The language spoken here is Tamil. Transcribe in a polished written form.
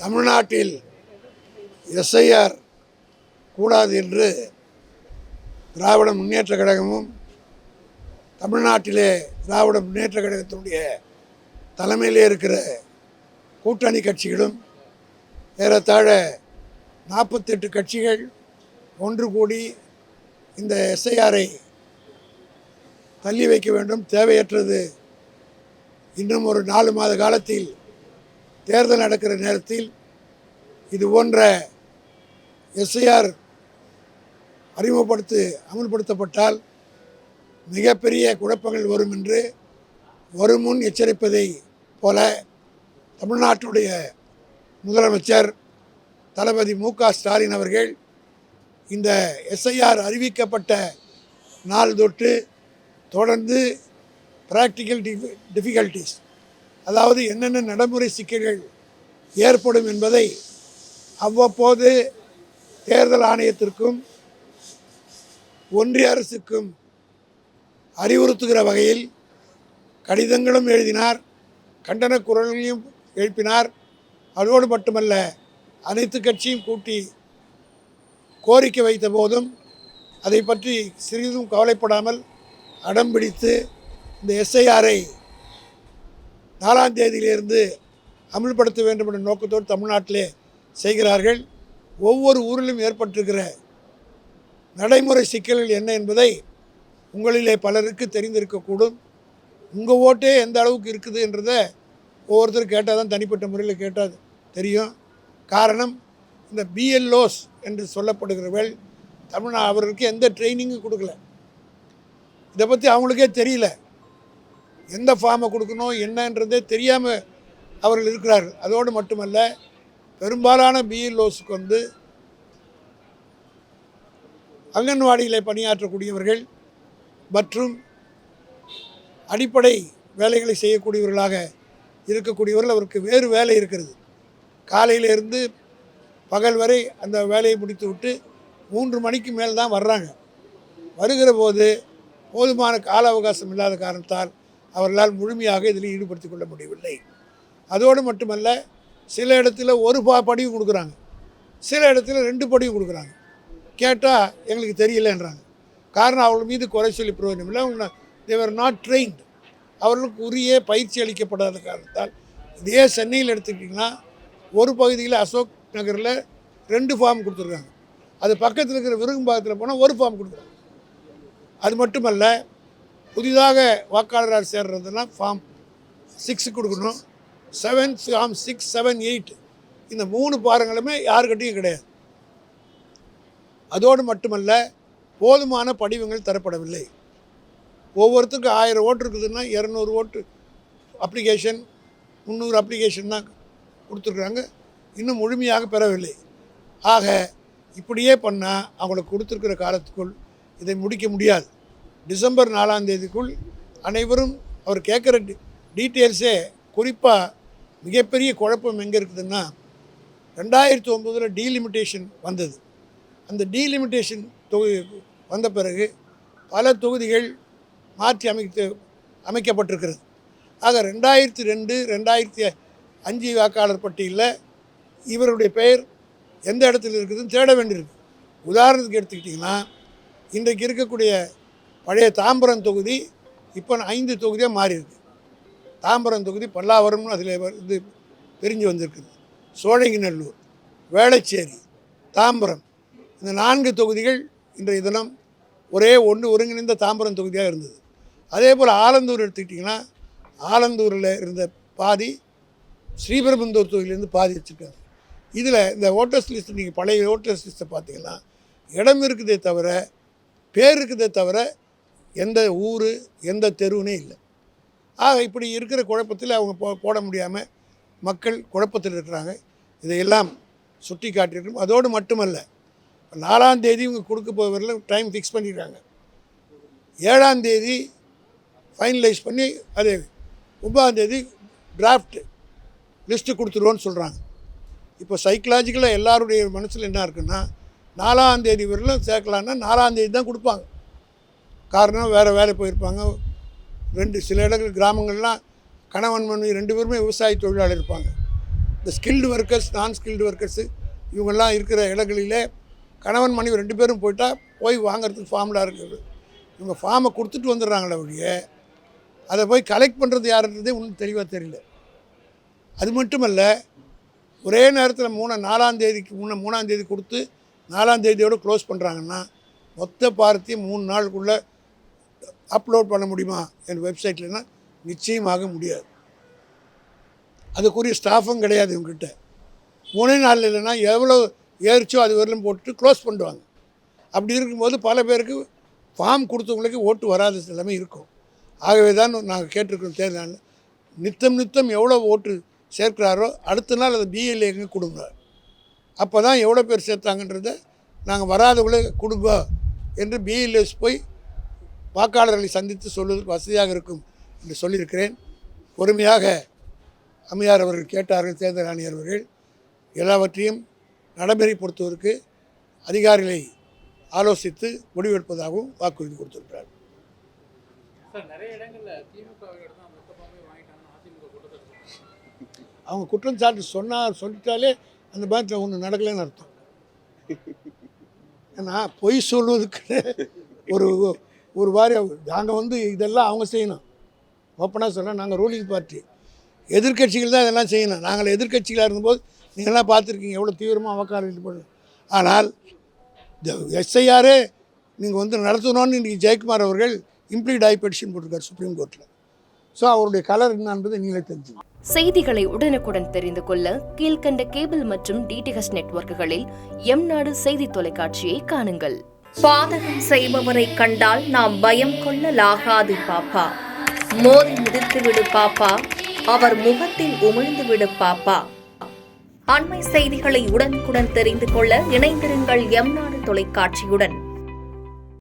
தமிழ்நாட்டில் எஸ்ஐஆர் கூடாது என்று திராவிட முன்னேற்ற கழகமும் தமிழ்நாட்டிலே திராவிட முன்னேற்ற கழகத்தினுடைய தலைமையிலே இருக்கிற கூட்டணி கட்சிகளும் ஏறத்தாழ 48 கட்சிகள் ஒன்று கூடி இந்த எஸ்ஐஆரை தள்ளி வைக்க வேண்டும், தேவையற்றது. இன்னும் ஒரு 4 மாத காலத்தில் தேர்தல் நடக்கிற நேரத்தில் இது போன்ற எஸ்ஐஆர் அமுல்படுத்தப்பட்டால் மிகப்பெரிய குழப்பங்கள் வரும் என்று வருமுன் எச்சரிப்பதை போல தமிழ்நாட்டுடைய முதலமைச்சர் தளபதி மு.க.ஸ்டாலின் அவர்கள் இந்த எஸ்ஐஆர் அறிவிக்கப்பட்ட நாள் தொட்டு தொடர்ந்து பிராக்டிக்கல் டிஃபிகல்ட்டிஸ், அதாவது என்னென்ன நடைமுறை சிக்கல்கள் ஏற்படும் என்பதை அவ்வப்போது தேர்தல் ஆணையத்திற்கும் ஒன்றிய அரசுக்கும் அறிவுறுத்துகிற வகையில் கடிதங்களும் எழுதினார், கண்டன குரல்களையும் எழுப்பினார். அதோடு மட்டுமல்ல, அனைத்து கட்சியும் கூட்டி கோரிக்கை வைத்த போதும் அதை பற்றி சிறிதும் கவலைப்படாமல் அடம்பிடித்து இந்த எஸ்ஐஆரை 4ஆம் தேதியிலிருந்து அமல்படுத்த வேண்டும் என்ற நோக்கத்தோடு தமிழ்நாட்டிலே செய்கிறார்கள். ஒவ்வொரு ஊரிலும் ஏற்பட்டிருக்கிற நடைமுறை சிக்கல்கள் என்ன என்பதை உங்களிலே பலருக்கு தெரிந்திருக்கக்கூடும். உங்கள் ஓட்டே எந்த அளவுக்கு இருக்குது என்றதை ஒவ்வொருத்தரும் கேட்டால் தான், தனிப்பட்ட முறையில் கேட்டால் தெரியும். காரணம், இந்த பிஎல்ஓஸ் என்று சொல்லப்படுகிறவர்கள் அவர்களுக்கு எந்த ட்ரைனிங்கும் கொடுக்கல. இதை பற்றி அவங்களுக்கே தெரியல, எந்த ஃபார்மை கொடுக்கணும் என்னன்றதே தெரியாமல் அவர்கள் இருக்கிறார்கள். அதோடு மட்டுமல்ல, பெரும்பாலான பிஎல்ஓஸுக்கு அங்கன்வாடியில் பணியாற்றக்கூடியவர்கள் மற்றும் அடிப்படை வேலைகளை செய்யக்கூடியவர்களாக இருக்கக்கூடியவர்கள், அவருக்கு வேறு வேலை இருக்கிறது. காலையிலிருந்து பகல் வரை அந்த வேலையை முடித்து விட்டு 3 மணிக்கு மேல் தான் வர்றாங்க. வருகிற போது போதுமான கால அவகாசம் இல்லாத காரணத்தால் அவர்களால் முழுமையாக இதில் ஈடுபடுத்திக் கொள்ள முடியவில்லை. அதோடு மட்டுமல்ல, சில இடத்துல ஒரு படியும் கொடுக்குறாங்க, சில இடத்துல 2 படியும் கொடுக்குறாங்க. கேட்டால் எங்களுக்கு தெரியலன்றாங்க. காரணம், அவர்கள் மீது குறை சொல்லி பிரயோஜனம் இல்லை. அவங்க தேவர் நாட் ட்ரெயின்டு, அவர்களுக்கு உரிய பயிற்சி அளிக்கப்படாத காரணத்தால். இதே சென்னையில் எடுத்துக்கிட்டிங்கன்னா ஒரு பகுதியில் அசோக் நகரில் 2 ஃபார்ம் கொடுத்துருக்காங்க. அது பக்கத்தில் இருக்கிற விருகம்பாக்கத்தில் போனால் 1 ஃபார்ம் கொடுக்குறாங்க. அது மட்டுமல்ல, புதிதாக வாக்காளராக சேர்றதுனா ஃபார்ம் 6 கொடுக்கணும். 7 ஃபார்ம் 6, 7, 8 இந்த 3 பாரங்களுமே யாருக்கிட்டையும் கிடையாது. அதோடு மட்டுமல்ல, போதுமான படிவங்கள் தரப்படவில்லை. ஒவ்வொருத்தருக்கும் 1000 ஓட்டு இருக்குதுன்னா 200 ஓட்டு அப்ளிகேஷன், 300 அப்ளிகேஷன் தான் கொடுத்துருக்குறாங்க, இன்னும் முழுமையாக பெறவில்லை. ஆக இப்படியே பண்ணால் அவங்களுக்கு கொடுத்துருக்கிற காலத்துக்குள் இதை முடிக்க முடியாது. டிசம்பர் 4ஆம் தேதிக்குள் அனைவரும் அவர் கேட்குற டீட்டெயில்ஸே, குறிப்பாக மிகப்பெரிய குழப்பம் எங்கே இருக்குதுன்னா, 2009 டீலிமிட்டேஷன் வந்தது. அந்த டீலிமிட்டேஷன் வந்த பிறகு பல தொகுதிகள் மாற்றி அமைக்கப்பட்டிருக்கிறது. ஆக 2002, 2005 வாக்காளர் பட்டியலில் இவருடைய பெயர் எந்த இடத்துல இருக்குதுன்னு தேட வேண்டியிருக்கு. உதாரணத்துக்கு எடுத்துக்கிட்டிங்கன்னா, இன்றைக்கு இருக்கக்கூடிய பழைய தாம்பரம் தொகுதி இப்போ 5 தொகுதியாக மாறியிருக்கு. தாம்பரம் தொகுதி பல்லாவரம்னு அதில் இது பிரிஞ்சு வந்திருக்குது. சோழங்கிநல்லூர், வேளச்சேரி, தாம்பரம், இந்த 4 தொகுதிகள் இன்றைய தினம் ஒரே ஒருங்கிணைந்த தாம்பரம் தொகுதியாக இருந்தது. அதே போல் ஆலந்தூர் எடுத்துக்கிட்டிங்கன்னா, ஆலந்தூரில் இருந்த பாதி ஸ்ரீபெரும்புதூர் தொகுதியிலேருந்து பாதி வச்சுருக்காங்க. இதில் இந்த ஓட்டர்ஸ் லிஸ்ட், நீங்கள் பழைய ஓட்டர்ஸ் லிஸ்ட்டை பார்த்தீங்கன்னா இடம் இருக்குதே தவிர, பேர் இருக்குதே தவிர எந்த ஊர் எந்த தெருவுனே இல்லை. ஆக இப்படி இருக்கிற குழப்பத்தில் அவங்க போட முடியாமல் மக்கள் குழப்பத்தில் இருக்கிறாங்க. இதையெல்லாம் சுட்டி காட்டியிருக்கணும். அதோடு மட்டுமல்ல, 4ஆம் தேதி இவங்க கொடுக்க போவதில் டைம் ஃபிக்ஸ் பண்ணிடுறாங்க. 7ஆம் தேதி ஃபைனலைஸ் பண்ணி அது 9ஆம் தேதி டிராஃப்ட் லிஸ்ட்டு கொடுத்துருவோன்னு சொல்கிறாங்க. இப்போ சைக்கலாஜிக்கலாக எல்லாருடைய மனசில் என்ன இருக்குன்னா, 4ஆம் தேதி வரலும் சேர்க்கலான்னா 4ஆம் தேதி தான் கொடுப்பாங்க. காரணம், வேறு வேலை போயிருப்பாங்க. சில இடங்கள் கிராமங்கள்லாம் கணவன் மனைவி 2 பேருமே விவசாய தொழிலாளர் இருப்பாங்க. இந்த ஸ்கில்டு ஒர்க்கர்ஸ், நான் ஸ்கில்டு ஒர்க்கர்ஸு இவங்கெல்லாம் இருக்கிற இடங்களிலே கணவன் மனைவி 2 பேரும் போய் வாங்கிறதுக்கு ஃபார்முலா இருக்குது. இவங்க ஃபார்மை கொடுத்துட்டு வந்துடுறாங்களே ஒழிய அதை போய் கலெக்ட் பண்ணுறது யாருன்றதே ஒன்றும் தெளிவாக தெரியல. அது மட்டுமல்ல, ஒரே நேரத்தில் 4ஆம் தேதிக்கு 3ஆம் தேதி கொடுத்து 4ஆம் தேதியோடு க்ளோஸ் பண்ணுறாங்கன்னா மொத்த பாரத்தையும் 3 நாளுக்குள்ளே அப்லோட் பண்ண முடியுமா என் வெப்சைட்லன்னா நிச்சயமாக முடியாது. அதுக்குரிய ஸ்டாஃபும் கிடையாது இவங்ககிட்ட. 3 நாளில் இல்லைன்னா எவ்வளோ ஏறிச்சோ அது வரலும் போட்டு க்ளோஸ் பண்ணுவாங்க. அப்படி இருக்கும்போது பல பேருக்கு ஃபார்ம் கொடுத்தவங்களுக்கு ஓட்டு வராத எல்லாமே இருக்கும். ஆகவே தான் நாங்கள் கேட்டிருக்கோம் தேர்தல் நித்தம் எவ்வளோ ஓட்டு சேர்க்கிறாரோ அடுத்த நாள் அதை பிஎல்ஏங்க கொடுங்க. அப்போ தான் எவ்வளோ பேர் சேர்த்தாங்கன்றதை நாங்கள் வராதவங்களே கொடுங்க என்று பிஎல்ஏஸ் போய் வாக்காளர்களை சந்தித்து சொல்வதற்கு வசதியாக இருக்கும் என்று சொல்லியிருக்கிறேன். பொறுமையாக அம்மையார் அவர்கள் கேட்டார்கள். தேர்தல் ஆணையர் அவர்கள் எல்லாவற்றையும் நடைமுறைப்படுத்துவதற்கு அதிகாரிகளை ஆலோசித்து முடிவெடுப்பதாகவும் வாக்குறுதி கொடுத்திருக்கிறார். அவங்க குற்றம் சாட்டு சொல்லிட்டாலே அந்த பேங்க்கில் ஒன்று நடக்கலைன்னு அர்த்தம். ஏன்னா பொய் சொல்வதுக்கு ஒரு வாரம் நாங்கள் இதெல்லாம் அவங்க செய்யணும். ஓப்பனாக சொன்னால் நாங்கள் ரூலிங் பார்ட்டி, எதிர்க்கட்சிகள் தான் இதெல்லாம் செய்யணும். நாங்கள் எதிர்க்கட்சிகளாக இருந்தபோது நீங்கள்லாம் பார்த்துருக்கீங்க எவ்வளோ தீவிரமாக வாக்காளர்கள் போடு. ஆனால் இந்த எஸ்ஐஆரே நீங்கள் நடத்தணும்னு இன்றைக்கி ஜெயக்குமார் அவர்கள் இம்ப்ளீட் ஆகி பெட்டிஷன் போட்டிருக்கார் சுப்ரீம் கோர்ட்டில். ஸோ அவருடைய கலர் என்னன்றது நீங்களே தெரிஞ்சுக்கணும். செய்திகளை உடனுக்குடன் தெரிந்து கொள்ள கீழ்கண்ட கேபிள் மற்றும் டிடிஹெச் நெட்வொர்க்குகளில் எம்நாடு செய்தி தொலைக்காட்சியை காணுங்கள். பாதகம் செய்பவரை கண்டால் நாம் பயம் கொள்ளலாகாது பாப்பா. மோதி மிதித்து விடு பாப்பா, அவர் முகத்தில் உமிழ்ந்து விடு பாப்பா. அண்மை செய்திகளை உடனுக்குடன் தெரிந்து கொள்ள இணைந்திருங்கள் எம்நாடு தொலைக்காட்சியுடன்.